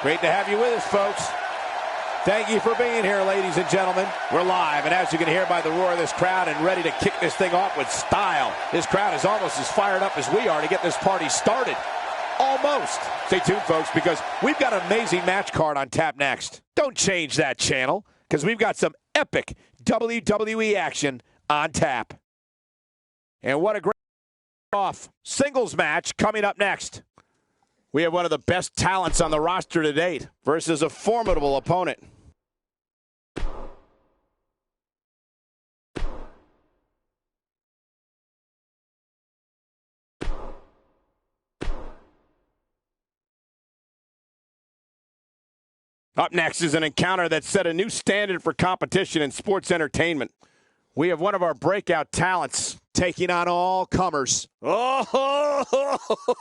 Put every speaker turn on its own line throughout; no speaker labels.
Great to have you with us, folks. Thank you for being here, ladies and gentlemen. We're live, and as you can hear by the roar of this crowd, and ready to kick this thing off with style. This crowd is almost as fired up as we are to get this party started. Almost. Stay tuned, folks, because we've got an amazing match card on tap next. Don't change that channel, because we've got some epic WWE action on tap. And what a great off singles match coming up next. We have one of the best talents on the roster to date versus a formidable opponent. Up next is an encounter that set a new standard for competition in sports entertainment. We have one of our breakout talents taking on all comers. Oh!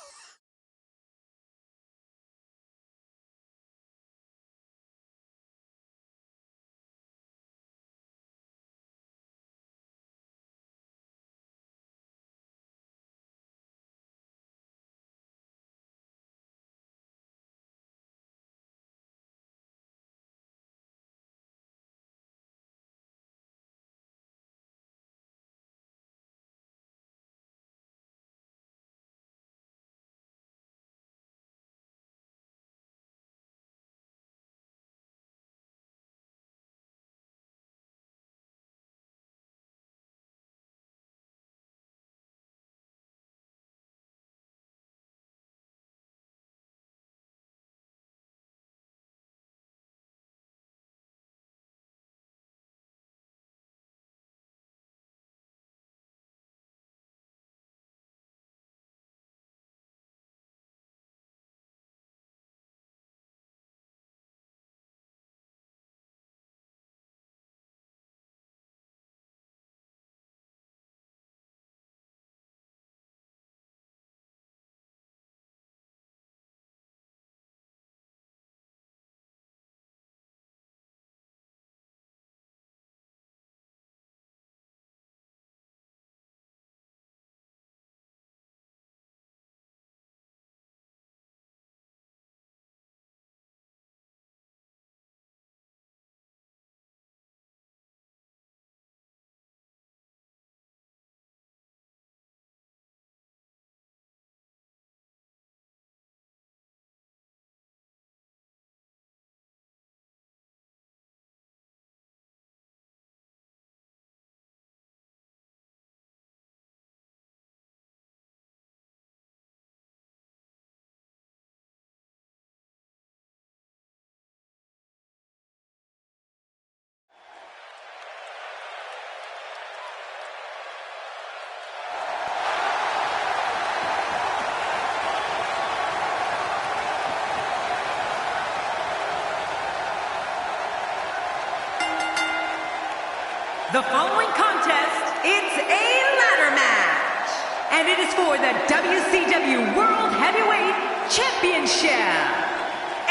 The following contest, it's a ladder match, and it is for the WCW World Heavyweight Championship.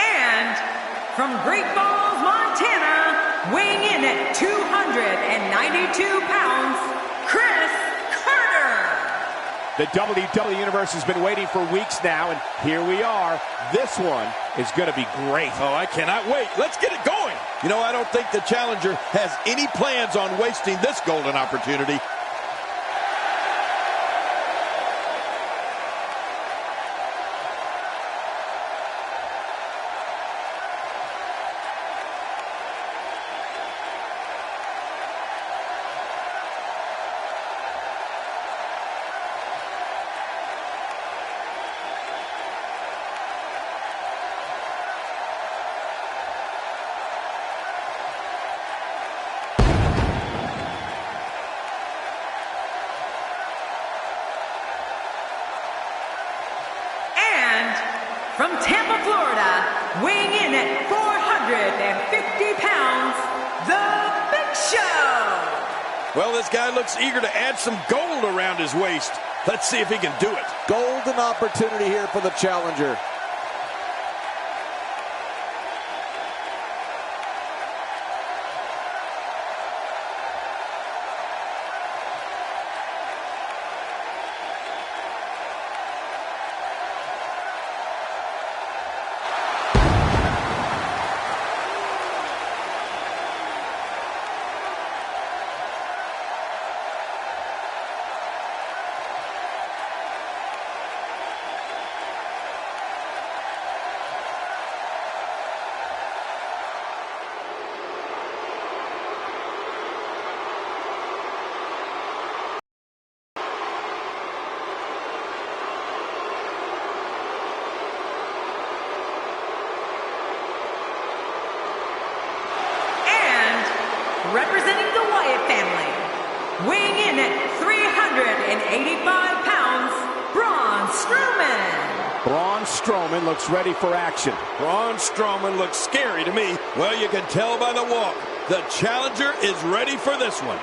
And from Great Falls, Montana, weighing in at 292 pounds, Chris Carter.
The WWE Universe has been waiting for weeks now, and here we are. This one is going to be great.
Oh, I cannot wait. Let's get it going. You know, I don't think the challenger has any plans on wasting this golden opportunity.
From Tampa, Florida, weighing in at 450 pounds, The Big Show.
Well, this guy looks eager to add some gold around his waist. Let's see if he can do it.
Golden opportunity here for the challenger.
85 pounds, Braun Strowman.
Braun Strowman looks ready for action.
Braun Strowman looks scary to me. Well, you can tell by the walk. The challenger is ready for this one.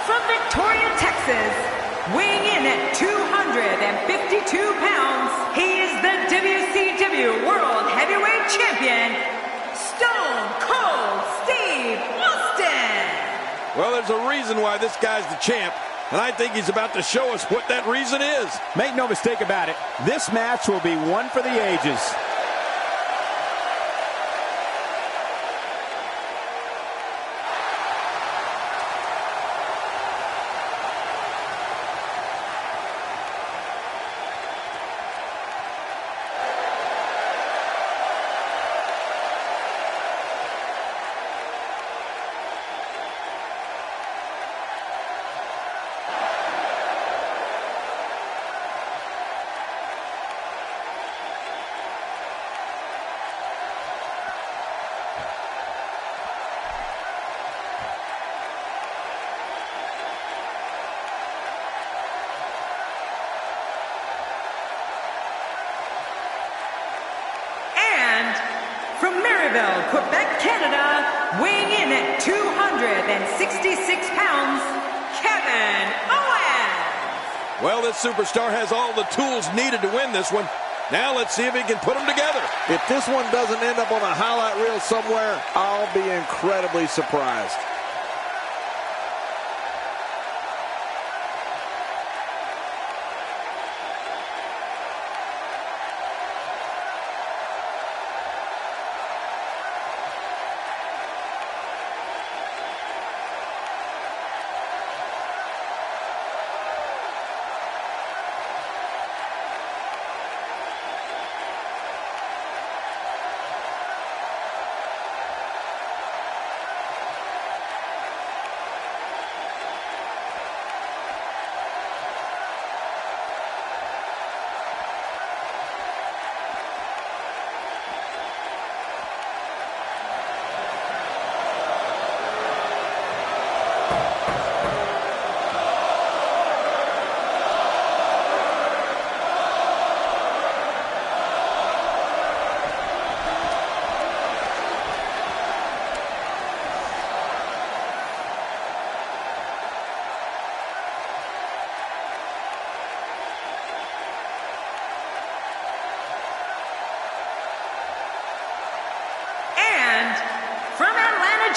From Victoria, Texas, weighing in at 252 pounds, he is the WCW World Heavyweight Champion, Stone Cold Steve Austin.
Well, there's a reason why this guy's the champ, and I think he's about to show us what that reason is.
Make no mistake about it, this match will be one for the ages.
From Marieville, Quebec, Canada, weighing in at 266 pounds, Kevin Owens.
Well, this superstar has all the tools needed to win this one. Now let's see if he can put them together.
If this one doesn't end up on a highlight reel somewhere, I'll be incredibly surprised.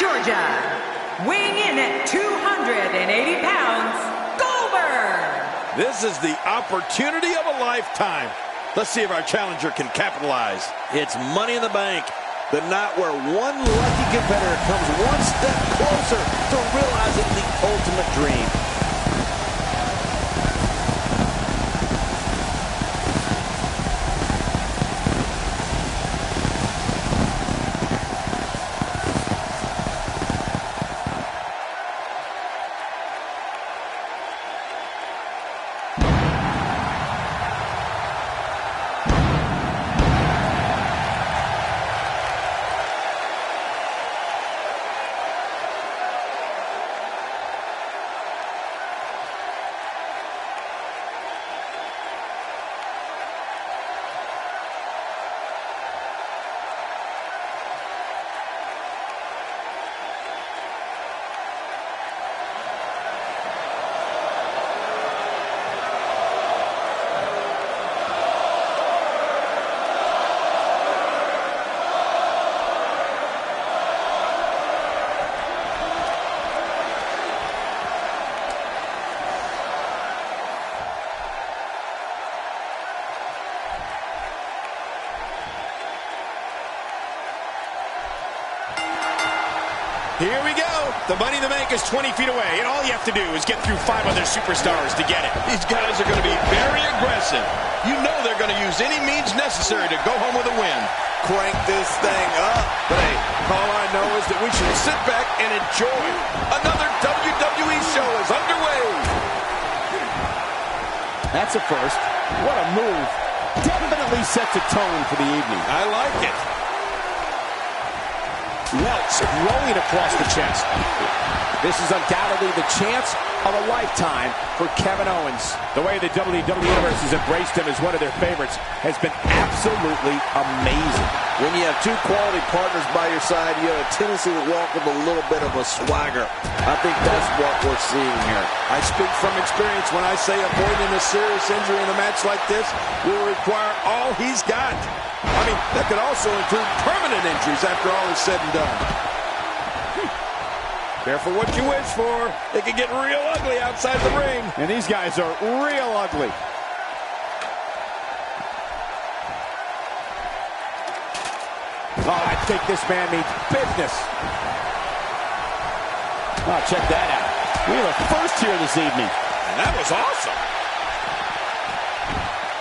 Georgia, weighing in at 280 pounds, Goldberg.
This is the opportunity of a lifetime. Let's see if our challenger can capitalize.
It's Money in the Bank, the night where one lucky competitor comes one step closer to realizing the ultimate dream.
Here we go. The Money in the Bank is 20 feet away, and all you have to do is get through 5 other superstars to get it. These guys are going to be very aggressive. You know they're going to use any means necessary to go home with a win.
Crank this thing up.
But hey, all I know is that we should sit back and enjoy. Another WWE show is underway.
That's a first. What a move. Definitely sets a tone for the evening.
I like it.
Welts rolling across the chest. This is undoubtedly the chance of a lifetime for Kevin Owens. The way the WWE Universe has embraced him as one of their favorites has been absolutely amazing.
When you have two quality partners by your side, you have a tendency to walk with a little bit of a swagger. I think that's what we're seeing here.
I speak from experience when I say avoiding a serious injury in a match like this will require all he's got. I mean, that could also include permanent injuries after all is said and done. Careful what you wish for. It can get real ugly outside the ring.
And these guys are real ugly. Oh, I think this man means business. Oh, check that out. We have a first here this evening.
And that was awesome.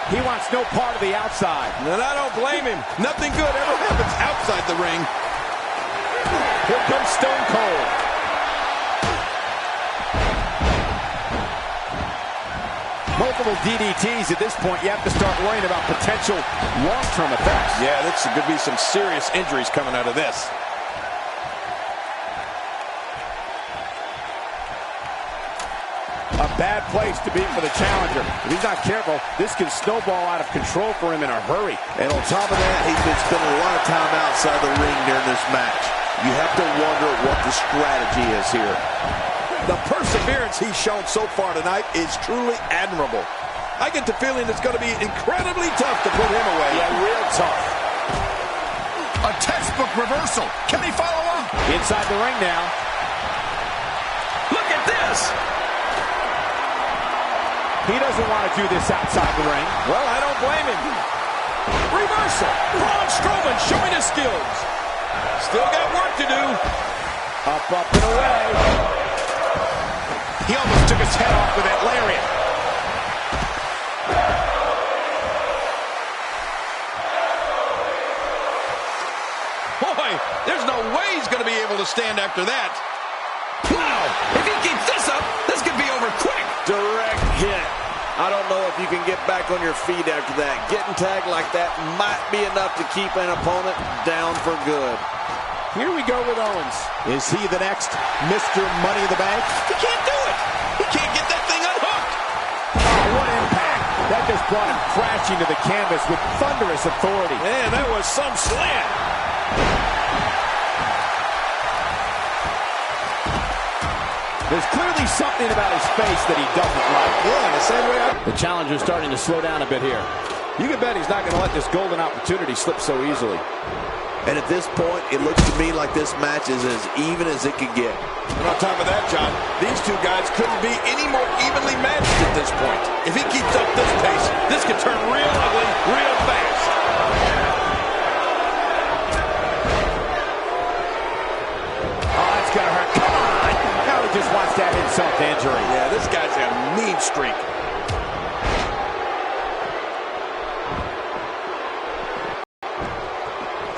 He wants no part of the outside.
And I don't blame him. Nothing good ever happens outside the ring.
Here comes Stone Cold. Multiple DDTs at this point. You have to start worrying about potential long-term effects.
Yeah, this could be some serious injuries coming out of this.
A bad place to be for the challenger. If he's not careful, this can snowball out of control for him in a hurry.
And on top of that, he's been spending a lot of time outside the ring during this match. You have to wonder what the strategy is here.
The perseverance he's shown so far tonight is truly admirable. I get the feeling it's going to be incredibly tough to put him away.
Yeah, real tough.
A textbook reversal. Can he follow up?
Inside the ring now.
Look at this.
He doesn't want to do this outside the ring.
Well, I don't blame him. Reversal. Braun Strowman showing his skills. Still got work to do.
Up, and away.
He almost took his head off with that lariat. Boy, there's no way he's going to be able to stand after that. Wow, if he keeps this up, this could be over quick.
Direct hit. I don't know if you can get back on your feet after that. Getting tagged like that might be enough to keep an opponent down for good.
Here we go with Owens. Is he the next Mr. Money in the Bank?
He can't do it. He can't get that thing unhooked.
Oh, what impact. That just brought him crashing to the canvas with thunderous authority.
Man, that was some slam.
There's clearly something about his face that he doesn't like.
Yeah, the same way
The challenger's starting to slow down a bit here. You can bet he's not going to let this golden opportunity slip so easily.
And at this point, it looks to me like this match is as even as it could get.
And on top of that, John, these two guys couldn't be any more evenly matched at this point. If he keeps up this pace, this could turn real ugly real fast.
Oh, that's going to hurt. Come on! Now he just wants that insult to injury.
Yeah, this guy's got a mean streak.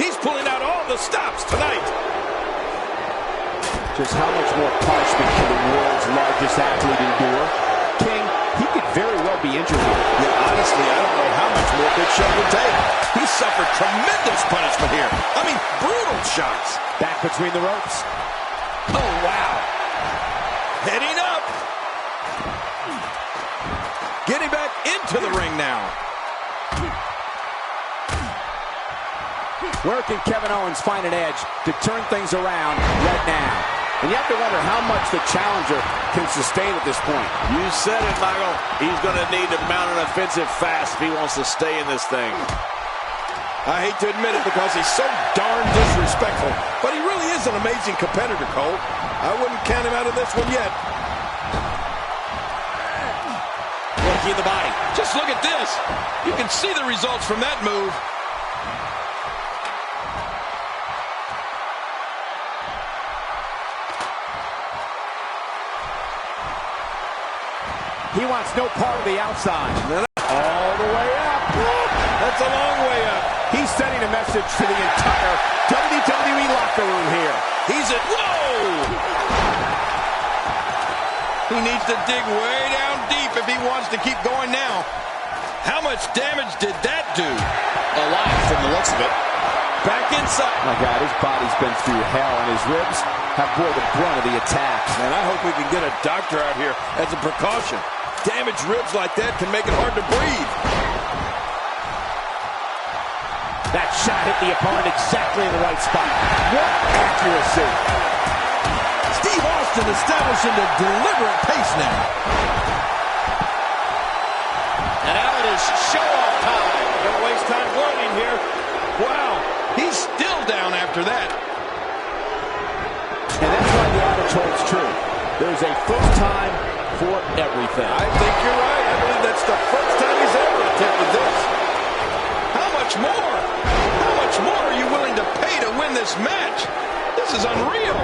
He's pulling out all the stops tonight.
Just how much more punishment can the world's largest athlete endure? King, he could very well be injured here.
Yeah, honestly, I don't know how much more Big Show would take. He suffered tremendous punishment here. I mean, brutal shots.
Back between the ropes. Oh, wow.
Heading up. Getting back into the ring now.
Where can Kevin Owens find an edge to turn things around right now? And you have to wonder how much the challenger can sustain at this point.
You said it, Michael. He's going to need to mount an offensive fast if he wants to stay in this thing.
I hate to admit it because he's so darn disrespectful, but he really is an amazing competitor, Cole. I wouldn't count him out of this one yet. Working in the body. Just look at this. You can see the results from that move.
He wants no part of the outside. All the way up.
That's a long way up.
He's sending a message to the entire WWE locker room here.
He's at, whoa! He needs to dig way down deep if he wants to keep going now. How much damage did that do?
A lot from the looks of it.
Back inside.
My God, his body's been through hell, and his ribs have bore the brunt of the attack.
Man, I hope we can get a doctor out here as a precaution. Damaged ribs like that can make it hard to breathe.
That shot hit the opponent exactly in the right spot. What accuracy.
Steve Austin establishing the deliberate pace now.
And now it is show-off time.
Don't waste time gloating here. Wow, he's still down after that.
And that's why the adage holds true. There's a first time for everything.
I think you're right. I believe that's the first time he's ever attempted this. How much more? How much more are you willing to pay to win this match? This is unreal.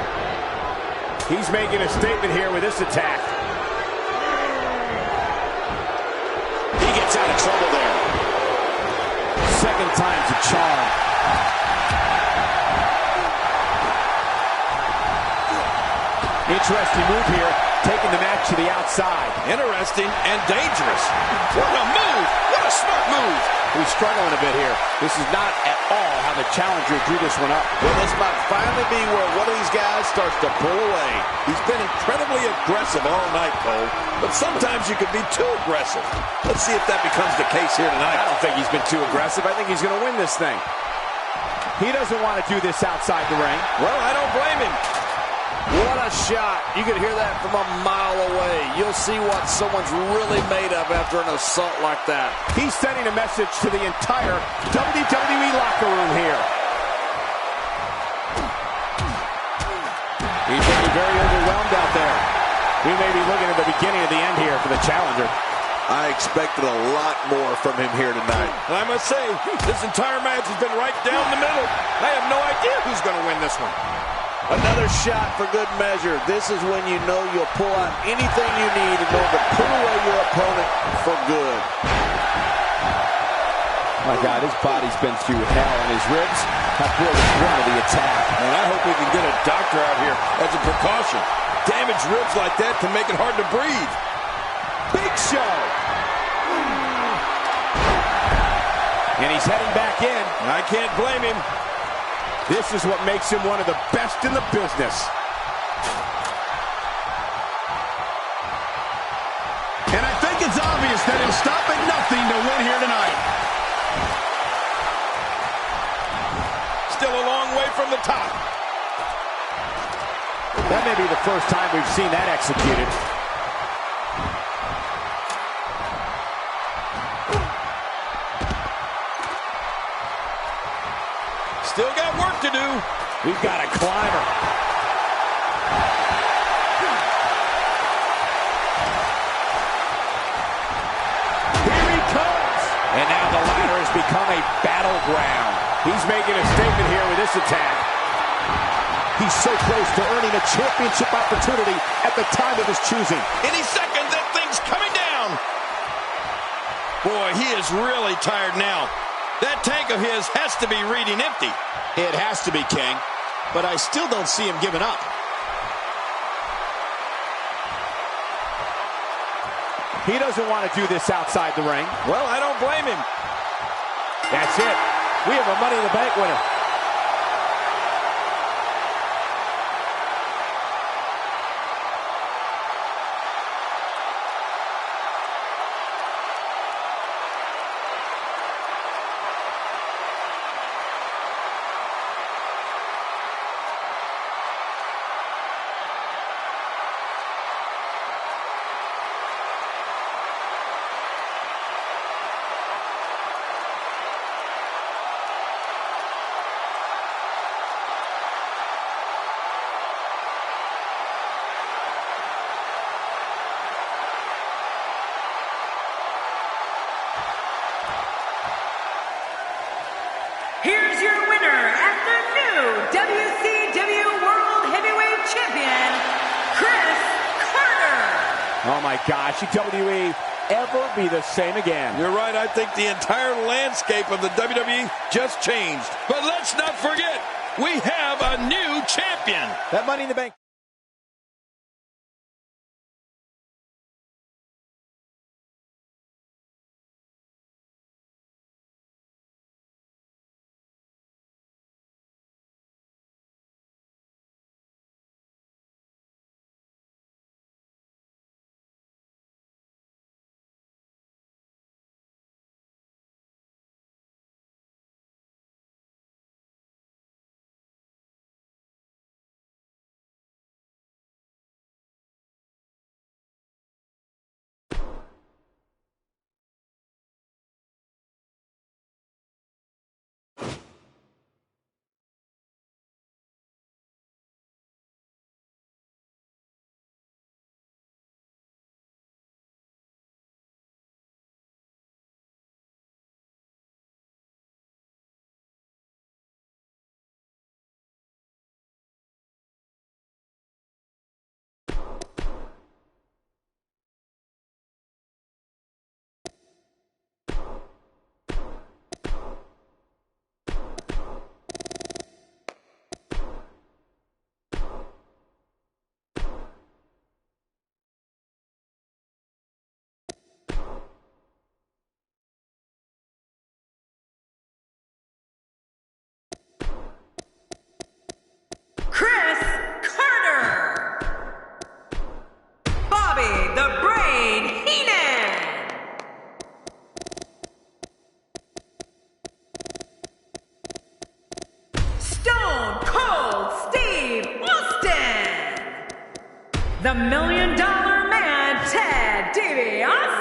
He's making a statement here with this attack. He gets out of trouble there. Second time's a charm. Interesting move here, taking the match to the outside.
Interesting and dangerous. What a move! What a smart move!
He's struggling a bit here. This is not at all how the challenger drew this one up.
Well, this might finally be where one of these guys starts to pull away.
He's been incredibly aggressive all night, Cole, but sometimes you can be too aggressive. Let's see if that becomes the case here tonight.
I don't think he's been too aggressive. I think he's going to win this thing. He doesn't want to do this outside the ring.
Well, I don't blame him.
What a shot. You could hear that from a mile away. You'll see what someone's really made of after an assault like that.
He's sending a message to the entire WWE locker room here. He's looking very overwhelmed out there. We may be looking at the beginning of the end here for the challenger.
I expected a lot more from him here tonight.
And I must say, this entire match has been right down the middle. I have no idea who's going to win this one.
Another shot for good measure. This is when you know you'll pull out anything you need in order to put away your opponent for good.
My God, his body's been through hell, and his ribs have bore the brunt of the attack.
And I hope we can get a doctor out here as a precaution. Damaged ribs like that can make it hard to breathe.
Big Show. And he's heading back in.
I can't blame him.
This is what makes him one of the best in the business.
And I think it's obvious that he'll stop at nothing to win here tonight. Still a long way from the top.
That may be the first time we've seen that executed.
Still got work to do.
We've got a climber. Here he comes. And now the ladder has become a battleground. He's making a statement here with this attack. He's so close to earning a championship opportunity at the time of his choosing.
Any second, that thing's coming down. Boy, he is really tired now. That tank of his has to be reading empty.
It has to be, King, but I still don't see him giving up. He doesn't want to do this outside the ring.
Well, I don't blame him.
That's it. We have a Money in the Bank winner.
Here's your winner and the new WCW World Heavyweight Champion, Chris Carter.
Oh my gosh, WWE ever be the same again?
You're right. I think the entire landscape of the WWE just changed. But let's not forget, we have a new champion.
That Money in the Bank.
Chris Carter. Bobby the Brain Heenan. Stone Cold Steve Austin. The $1 Million Man Ted DiBiase.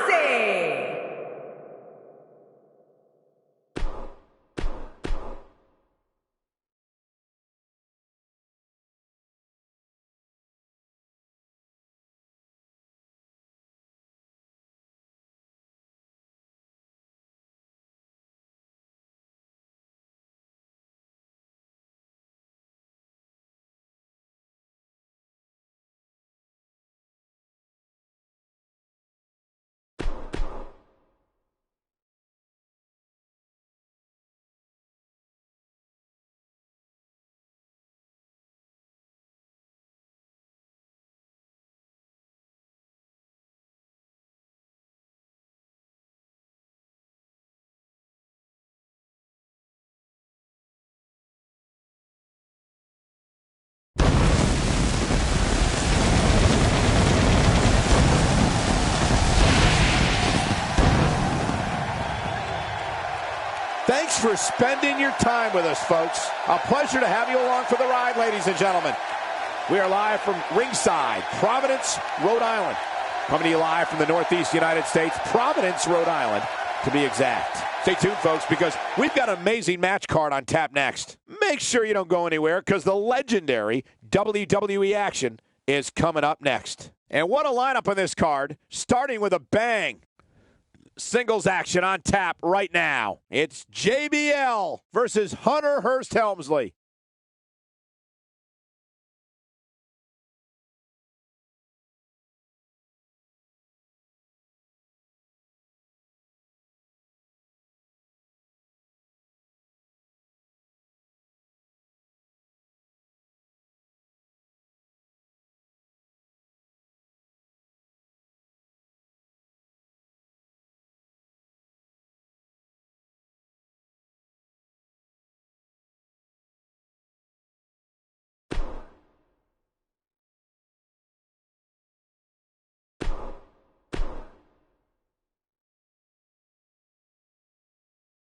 Thanks for spending your time with us, folks. A pleasure to have you along for the ride, ladies and gentlemen. We are live from ringside, Providence, Rhode Island. Coming to you live from the Northeast United States, Providence, Rhode Island, to be exact. Stay tuned, folks, because we've got an amazing match card on tap next. Make sure you don't go anywhere, because the legendary WWE action is coming up next. And what a lineup on this card, starting with a bang. Singles action on tap right now. It's JBL versus Hunter Hearst Helmsley.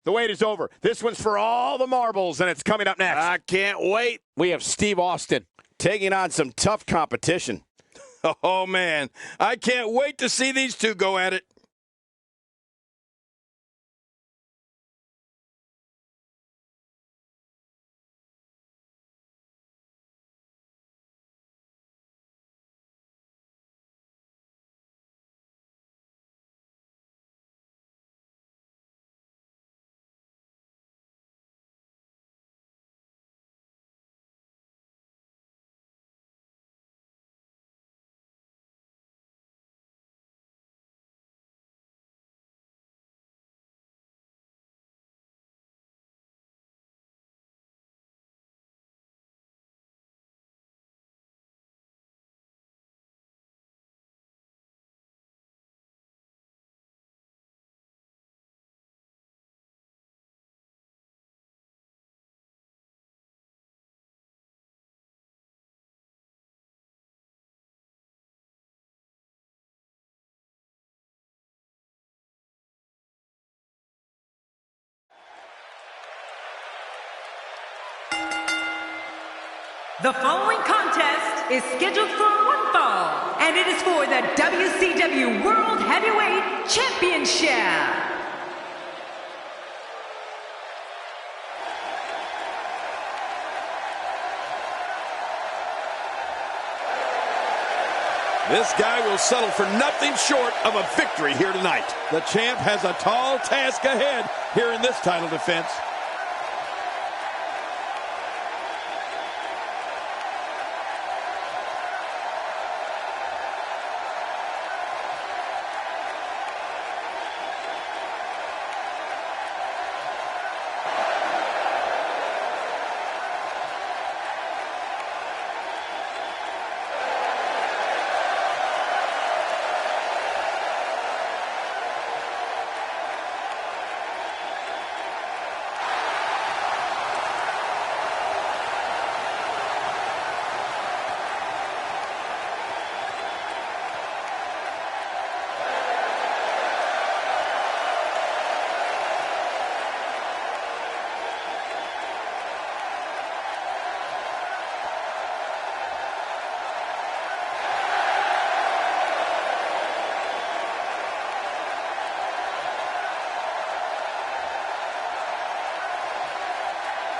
The wait is over. This one's for all the marbles, and it's coming up next.
I can't wait.
We have Steve Austin
Taking on some tough competition. Oh, man. I can't wait to see these two go at it.
The following contest is scheduled for one fall, and it is for the WCW World Heavyweight Championship.
This guy will settle for nothing short of a victory here tonight. The champ has a tall task ahead here in this title defense.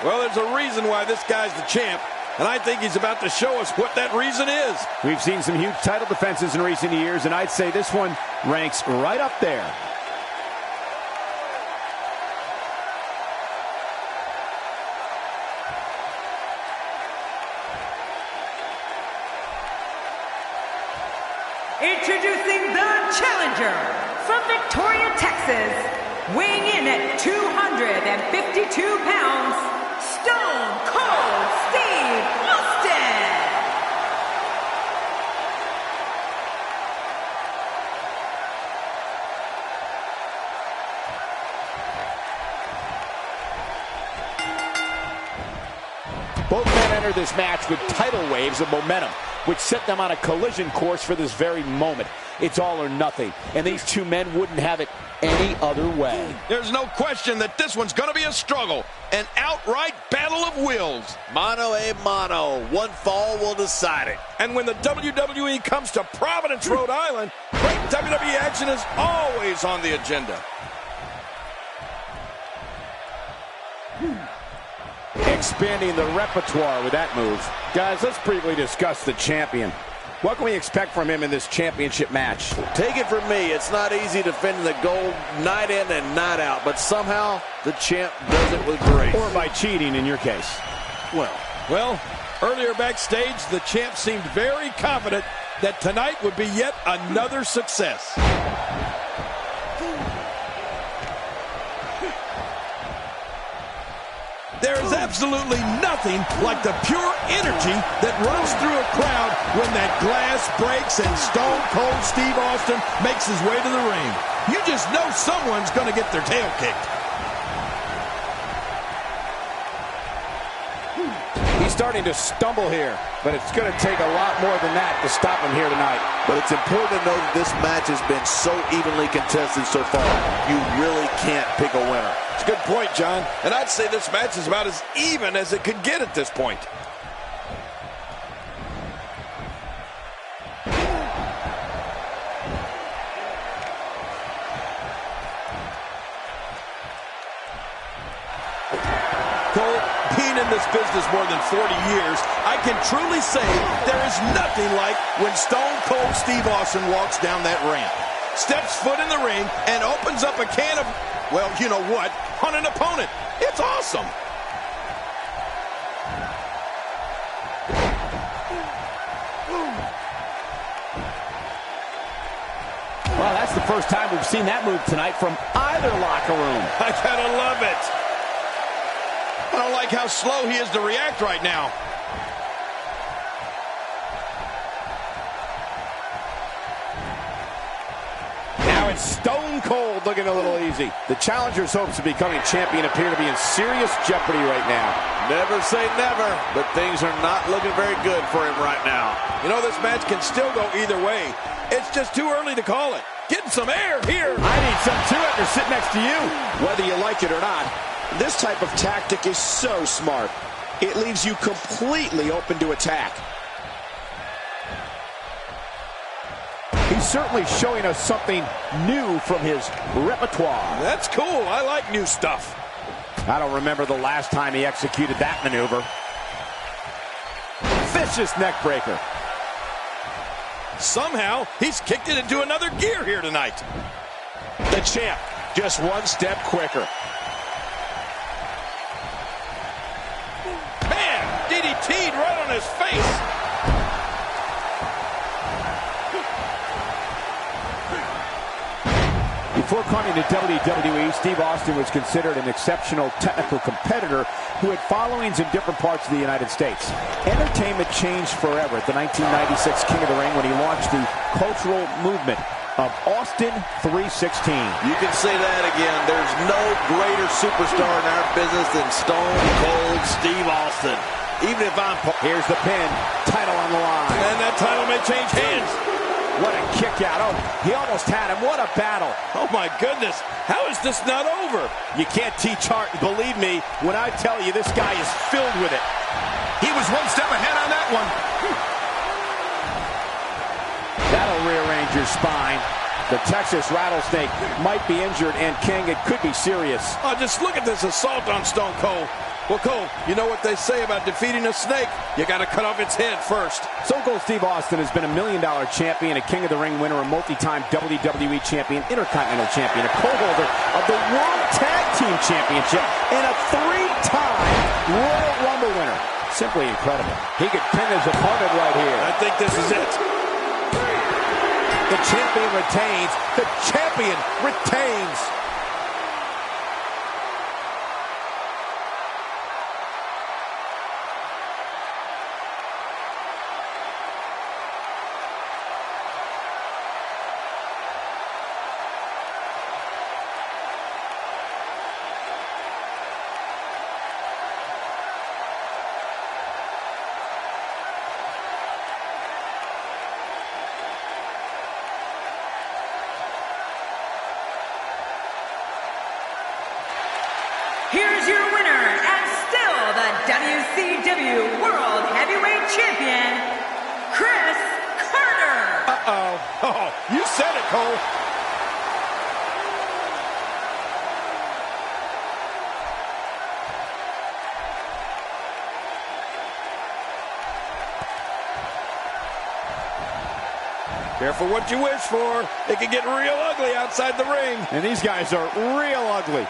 Well, there's a reason why this guy's the champ, and I think he's about to show us what that reason is.
We've seen some huge title defenses in recent years, and I'd say this one ranks right up there.
Introducing the challenger from Victoria, Texas, weighing in at 252 pounds, Stone Cold Steve Austin.
Both men enter this match with tidal waves of momentum, which set them on a collision course for this very moment. It's all or nothing, and these two men wouldn't have it any other way.
There's no question that this one's going to be a struggle, an outright battle of wills.
Mano a mano. One fall will decide it.
And when the WWE comes to Providence, Rhode Island, great WWE action is always on the agenda.
Expanding the repertoire with that move. Guys, let's briefly discuss the champion. What can we expect from him in this championship match?
Take it from me, it's not easy defending the gold night in and night out, but somehow the champ does it with grace.
Or by cheating in your case.
Well, earlier backstage, the champ seemed very confident that tonight would be yet another success. There is absolutely nothing like the pure energy that runs through a crowd when that glass breaks and Stone Cold Steve Austin makes his way to the ring. You just know someone's going to get their tail kicked.
He's starting to stumble here, but it's going to take a lot more than that to stop him here tonight.
But it's important to know that this match has been so evenly contested so far. You really can't pick a winner.
It's a good point, John. And I'd say this match is about as even as it could get at this point. Cole, being in this business more than 40 years, I can truly say there is nothing like when Stone Cold Steve Austin walks down that ramp, steps foot in the ring, and opens up a can of, well, you know what, on an opponent. It's awesome.
Well, that's the first time we've seen that move tonight from either locker room.
I gotta love it. I don't like how slow he is to react right now.
Now it's Stone Cold looking a little easy. The challenger's hopes of becoming champion appear to be in serious jeopardy right now.
Never say never, but things are not looking very good for him right now.
You know, this match can still go either way. It's just too early to call it. Getting some air here.
I need some too after sitting next to you.
Whether you like it or not, this type of tactic is so smart. it leaves you completely open to attack.
He's certainly showing us something new from his repertoire.
That's cool. I like new stuff.
I don't remember the last time he executed that maneuver. Vicious neck breaker.
Somehow, he's kicked it into another gear here tonight.
The champ, just one step quicker.
Man, DDT'd right on his face.
Before coming to WWE, Steve Austin was considered an exceptional technical competitor who had followings in different parts of the United States. Entertainment changed forever at the 1996 King of the Ring when he launched the cultural movement of Austin 316.
You can say that again. There's no greater superstar in our business than Stone Cold Steve Austin. Even if I'm...
Here's the pin. Title on the line.
And that title may change hands.
What a kick out. Oh, he almost had him. What a battle.
Oh, my goodness. How is this not over?
You can't teach art, and believe me when I tell you this guy is filled with it.
He was one step ahead on that one.
That'll rearrange your spine. The Texas Rattlesnake might be injured, and King, it could be serious.
Oh, just look at this assault on Stone Cold. Well, Cole, you know what they say about defeating a snake? You got to cut off its head first.
Stone Cold Steve Austin has been a $1 million champion, a King of the Ring winner, a multi-time WWE champion, Intercontinental champion, a co-holder of the World Tag Team Championship, and a 3-time Royal Rumble winner. Simply incredible. He could pin his opponent right here.
I think this is it.
The champion retains. The champion retains.
Here's your winner and still the WCW World Heavyweight Champion, Chris Carter.
Uh-oh. Oh, you said it, Cole. Careful what you wish for. It can get real ugly outside the ring.
And these guys are real ugly.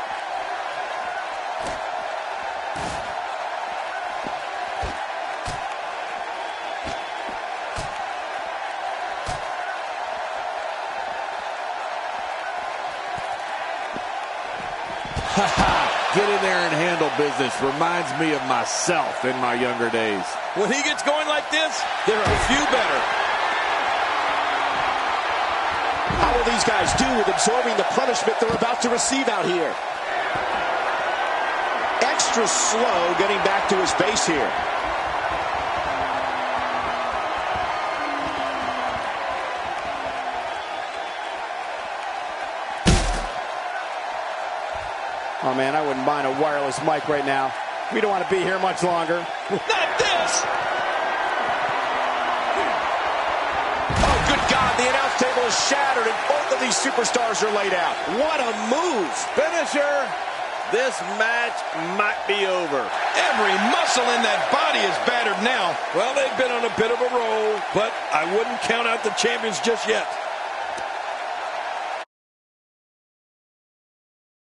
Get in there and handle business. Reminds me of myself in my younger days.
When he gets going like this, there are a few better.
How will these guys do with absorbing the punishment they're about to receive out here? Extra slow getting back to his base here.
Oh, man, I wouldn't mind a wireless mic right now. We don't want to be here much longer.
Not this!
Oh, good God, the announce table is shattered and both of these superstars are laid out. What a move!
Finisher! This match might be over.
Every muscle in that body is battered now. Well, they've been on a bit of a roll, but I wouldn't count out the champions just yet.